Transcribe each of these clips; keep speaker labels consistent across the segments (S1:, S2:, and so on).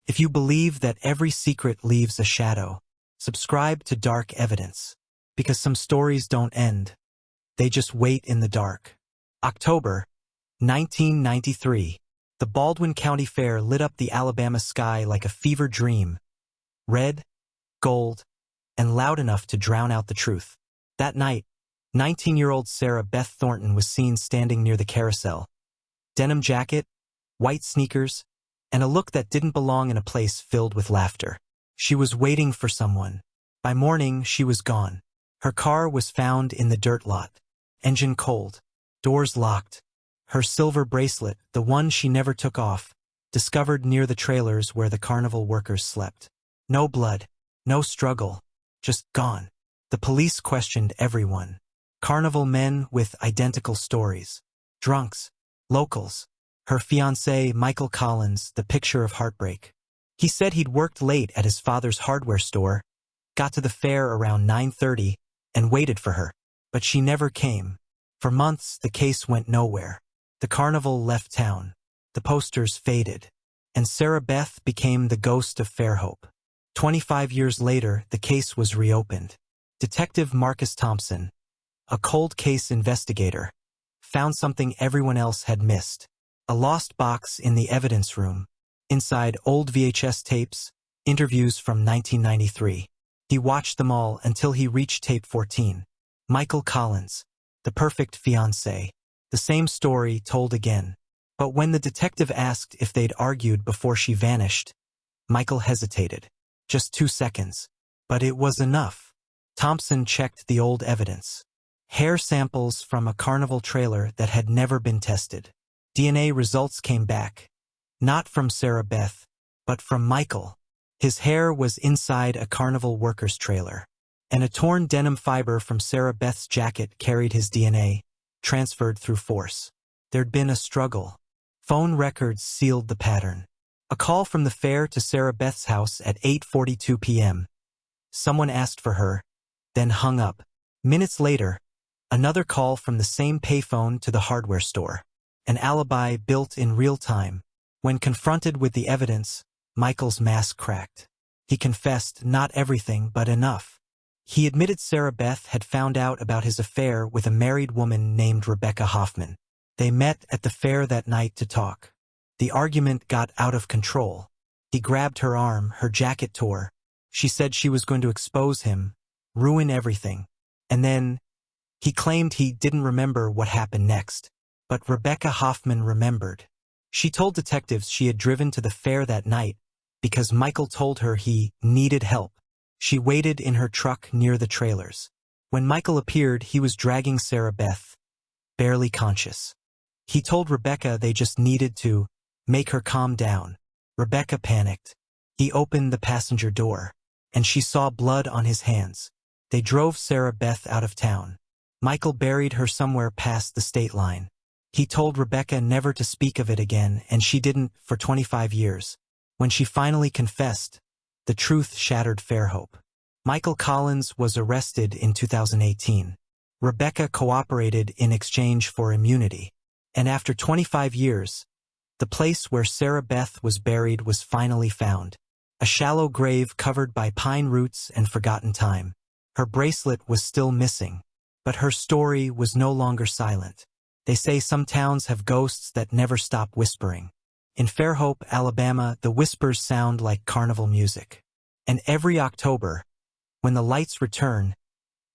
S1: If you believe that every secret leaves a shadow, subscribe to Dark Evidence. Because some stories don't end. They just wait in the dark. October 1993. The Baldwin County Fair lit up the Alabama sky like a fever dream. Red, gold, and loud enough to drown out the truth. That night, 19-year-old Sarah Beth Thornton was seen standing near the carousel. Denim jacket, white sneakers, and a look that didn't belong in a place filled with laughter. She was waiting for someone. By morning, she was gone. Her car was found in the dirt lot. Engine cold. Doors locked. Her silver bracelet, the one she never took off, discovered near the trailers where the carnival workers slept. No blood. No struggle. Just gone. The police questioned everyone. Carnival men with identical stories. Drunks. Locals. Her fiancé, Michael Collins, the picture of heartbreak. He said he'd worked late at his father's hardware store, got to the fair around 9:30, and waited for her. But she never came. For months, the case went nowhere. The carnival left town. The posters faded. And Sarah Beth became the ghost of Fairhope. 25 years later, the case was reopened. Detective Marcus Thompson, a cold case investigator, found something everyone else had missed. A lost box in the evidence room. Inside old VHS tapes, interviews from 1993. He watched them all until he reached tape 14. Michael Collins, the perfect fiancé. The same story told again. But when the detective asked if they'd argued before she vanished, Michael hesitated. Just 2 seconds. But it was enough. Thompson checked the old evidence. Hair samples from a carnival trailer that had never been tested. DNA results came back. Not from Sarah Beth, but from Michael. His hair was inside a carnival worker's trailer. And a torn denim fiber from Sarah Beth's jacket carried his DNA, transferred through force. There'd been a struggle. Phone records sealed the pattern. A call from the fair to Sarah Beth's house at 8:42 p.m. Someone asked for her, then hung up. Minutes later, another call from the same payphone to the hardware store. An alibi built in real time. When confronted with the evidence, Michael's mask cracked. He confessed not everything but enough. He admitted Sarah Beth had found out about his affair with a married woman named Rebecca Hoffman. They met at the fair that night to talk. The argument got out of control. He grabbed her arm, her jacket tore. She said she was going to expose him, ruin everything. And then, he claimed he didn't remember what happened next. But Rebecca Hoffman remembered. She told detectives she had driven to the fair that night because Michael told her he needed help. She waited in her truck near the trailers. When Michael appeared, he was dragging Sarah Beth, barely conscious. He told Rebecca they just needed to make her calm down. Rebecca panicked. He opened the passenger door, and she saw blood on his hands. They drove Sarah Beth out of town. Michael buried her somewhere past the state line. He told Rebecca never to speak of it again, and she didn't for 25 years. When she finally confessed, the truth shattered Fairhope. Michael Collins was arrested in 2018. Rebecca cooperated in exchange for immunity. And after 25 years, the place where Sarah Beth was buried was finally found. A shallow grave covered by pine roots and forgotten time. Her bracelet was still missing, but her story was no longer silent. They say some towns have ghosts that never stop whispering. In Fairhope, Alabama, the whispers sound like carnival music. And every October, when the lights return,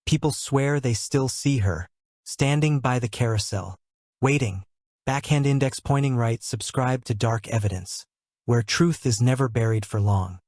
S1: people swear they still see her, standing by the carousel, waiting. Backhand index pointing right. Subscribe to Dark Evidence, where truth is never buried for long.